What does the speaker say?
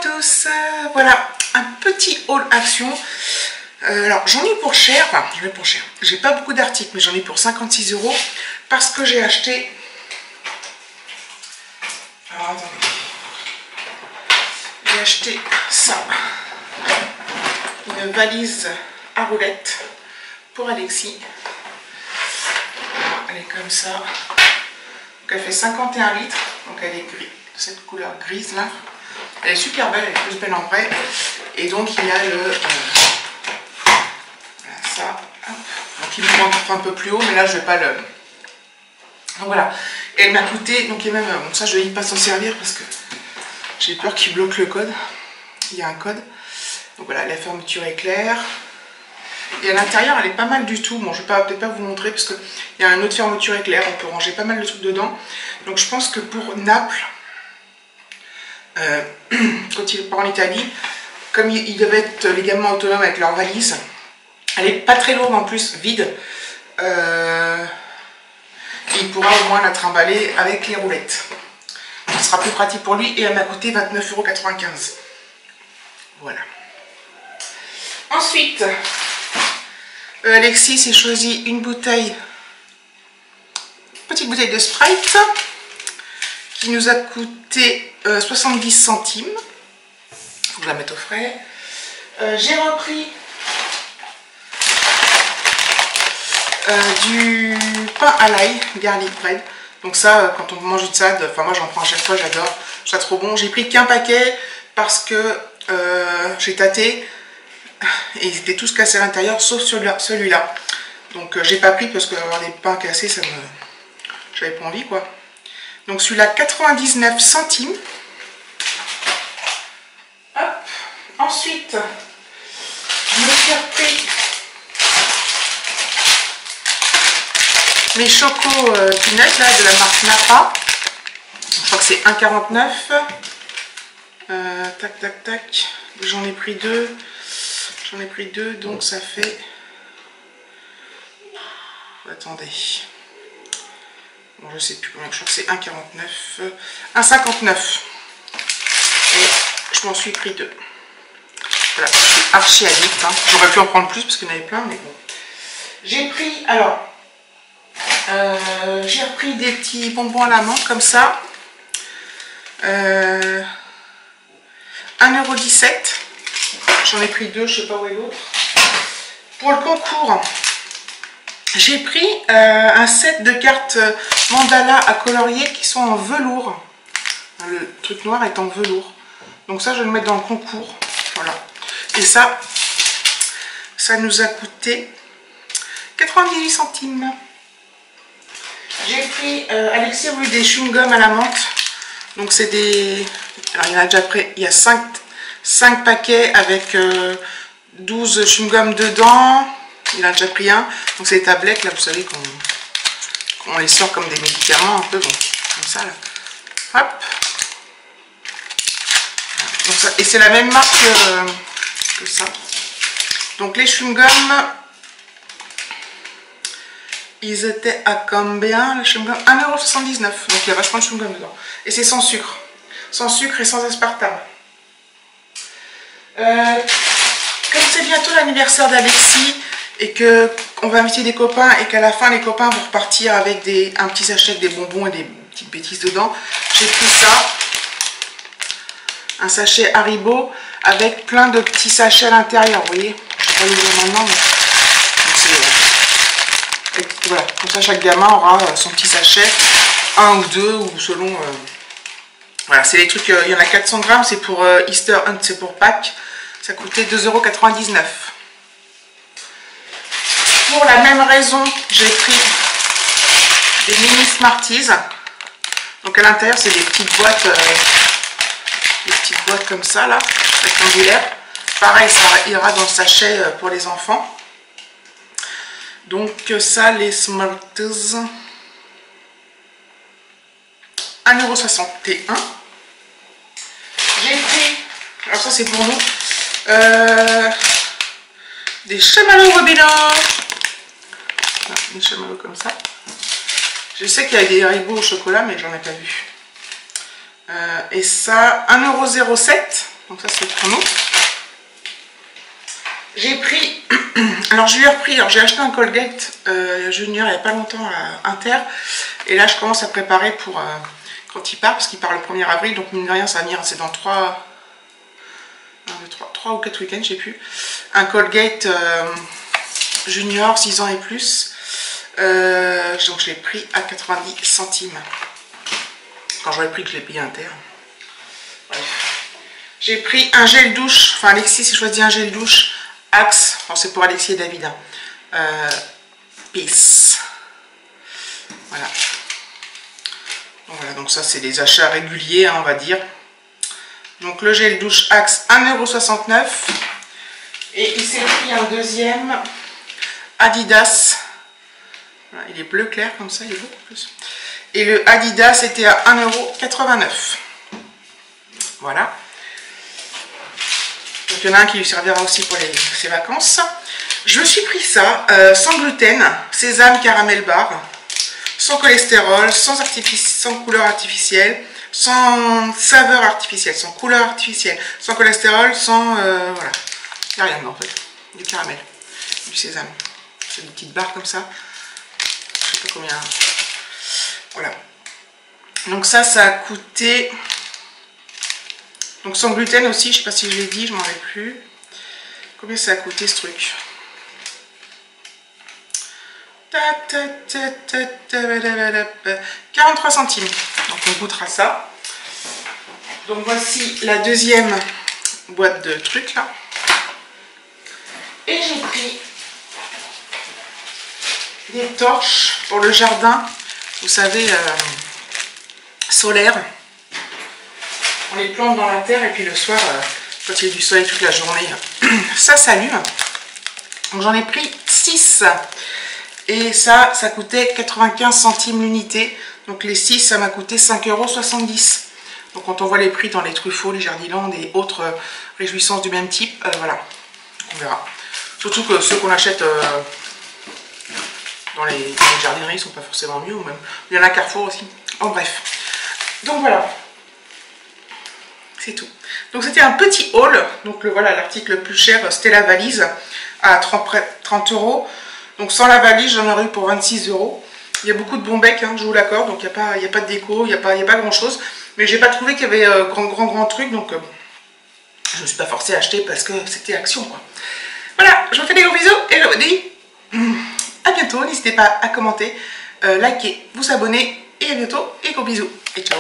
tous, voilà un petit haul action. Alors j'en ai pour cher, enfin j'en ai pour cher, j'ai pas beaucoup d'articles mais j'en ai pour 56 € parce que j'ai acheté, alors attendez, j'ai acheté ça, une valise à roulettes pour Alexis. Elle est comme ça, donc elle fait 51 litres, donc elle est gris, cette couleur grise là. Elle est super belle, elle est plus belle en vrai. Et donc il y a le ça, hop. Donc il me manque un peu plus haut, mais là je vais pas le. Donc voilà. Et elle m'a coûté, donc il y a même, bon ça je vais pas s'en servir parce que j'ai peur qu'il bloque le code. Il y a un code. Donc voilà, la fermeture est claire. Et à l'intérieur elle est pas mal du tout. Bon je vais peut-être pas vous montrer parce qu'il y a une autre fermeture éclair, on peut ranger pas mal de trucs dedans. Donc je pense que pour Naples, quand il part en Italie, comme ils devaient être légalement autonomes avec leur valise, elle est pas très lourde en plus, vide, il pourra au moins la trimballer avec les roulettes. Ce sera plus pratique pour lui et elle m'a coûté 29,95 €. Voilà. Ensuite, Alexis s'est choisi une bouteille, petite bouteille de Sprite qui nous a coûté 70 centimes. Il faut que je la mette au frais. J'ai repris du pain à l'ail, garlic bread. Donc ça, quand on mange une salade, enfin moi j'en prends à chaque fois, j'adore. C'est trop bon. J'ai pris qu'un paquet parce que j'ai tâté et ils étaient tous cassés à l'intérieur, sauf celui-là. Donc j'ai pas pris parce que avoir des pains cassés, ça me, j'avais pas envie quoi. Donc celui-là 99 centimes. Hop. Ensuite, je me suis repris mes chocos peanuts là de la marque Napa. Je crois que c'est 1,49 €. Tac tac tac. J'en ai pris deux. J'en ai pris deux, donc ça fait. Attendez. Bon, je sais plus combien, je crois que c'est 1,49, 1,59. Et je m'en suis pris deux. Voilà, je suis archi addict. Hein. J'aurais pu en prendre plus parce qu'il y en avait plein, mais bon. J'ai pris, alors, j'ai repris des petits bonbons à la menthe comme ça. 1,17 €. J'en ai pris deux, je sais pas où est l'autre. Pour le concours, j'ai pris un set de cartes mandala à colorier qui sont en velours. Le truc noir est en velours. Donc ça, je vais le mettre dans le concours. Voilà. Et ça nous a coûté 98 centimes. J'ai pris, Alexis a voulu des chewing-gums à la menthe. Donc c'est des... Alors il y en a déjà pris, il y a 5 paquets avec 12 chewing-gums dedans. Il a déjà pris un. Donc c'est des tablettes, là, vous savez, qu'on les sort comme des médicaments, un peu, bon, comme ça, là. Hop. Donc ça, et c'est la même marque que ça. Donc les chewing-gums, ils étaient à combien, les chewing-gums? 1,79 €. Donc il y a vachement de chewing-gums dedans. Et c'est sans sucre. Sans sucre et sans aspartame. Comme c'est bientôt l'anniversaire d'Alexis, et que on va inviter des copains et qu'à la fin les copains vont repartir avec un petit sachet avec des bonbons et des petites bêtises dedans, j'ai pris ça, un sachet Haribo avec plein de petits sachets à l'intérieur, vous voyez, je vais pas les dire maintenant, mais voilà, comme ça chaque gamin aura son petit sachet, un ou deux ou selon, voilà, c'est les trucs, il y en a 400 grammes, c'est pour Easter Hunt, c'est pour Pâques, ça coûtait 2,99 €. Pour la même raison, j'ai pris des mini Smarties. Donc à l'intérieur, c'est des petites boîtes comme ça, là, rectangulaires. Pareil, ça ira dans le sachet pour les enfants. Donc ça, les Smarties, 1,61 €. J'ai pris, alors ça c'est pour nous, des chamallows Robina. Des chamallows comme ça. Je sais qu'il y a des Haribo au chocolat, mais j'en ai pas vu. Et ça, 1,07 €. Donc ça c'est pour nous. J'ai pris, alors je lui ai repris, alors j'ai acheté un Colgate Junior il n'y a pas longtemps à Inter. Et là je commence à préparer pour quand il part, parce qu'il part le 1er avril. Donc mine de rien ça va venir, c'est dans 3 ou 4 week-ends, je sais plus. Un Colgate Junior 6 ans et plus. Donc je l'ai pris à 90 centimes. Quand j'aurais pris que je l'ai payé Inter. Bref. J'ai pris un gel douche, enfin Alexis s'est choisi un gel douche Axe, enfin, c'est pour Alexis et David. Peace. Voilà. Donc, voilà, donc ça c'est des achats réguliers, hein, on va dire. Donc le gel douche Axe 1,69 €. Et il s'est pris un deuxième Adidas. Voilà, il est bleu clair comme ça, il est beaucoup plus. Et le Adidas était à 1,89 €. Voilà. Donc il y en a un qui lui servira aussi pour ses vacances. Je me suis pris ça, sans gluten, sésame caramel bar, sans cholestérol, sans couleur artificielle, sans saveur artificielle, sans couleur artificielle, sans cholestérol, sans... voilà. Il n'y a rien dedans en fait. Du caramel, du sésame. C'est des petites barres comme ça. Je sais pas combien... Voilà. Donc ça a coûté... Donc sans gluten aussi, je sais pas si je l'ai dit, je m'en rappelle plus. Combien ça a coûté ce truc? 43 centimes. Donc on goûtera ça. Donc voici la deuxième boîte de trucs là. Et j'ai pris des torches pour le jardin, vous savez, solaire. On les plante dans la terre et puis le soir, quand il y a du soleil toute la journée, ça s'allume. Donc j'en ai pris 6. Et ça coûtait 95 centimes l'unité. Donc les 6, ça m'a coûté 5,70 €. Donc quand on voit les prix dans les Truffaut, les Jardiland et autres réjouissances du même type, voilà, on verra. Surtout que ceux qu'on achète dans les jardineries ne sont pas forcément mieux. Ou même. Il y en a Carrefour aussi. En bref. Donc voilà. C'est tout. Donc c'était un petit haul. Donc voilà, l'article le plus cher, c'était la valise à 30 €. Donc sans la valise, j'en aurais eu pour 26 €. Il y a beaucoup de bons becs, hein, je vous l'accorde. Donc il n'y a pas de déco, il n'y a pas grand chose. Mais j'ai pas trouvé qu'il y avait grand truc. Donc je ne me suis pas forcée à acheter parce que c'était action, quoi. Voilà, je vous fais des gros bisous et je vous dis à bientôt. N'hésitez pas à commenter, liker, vous abonner. Et à bientôt et gros bisous. Et ciao.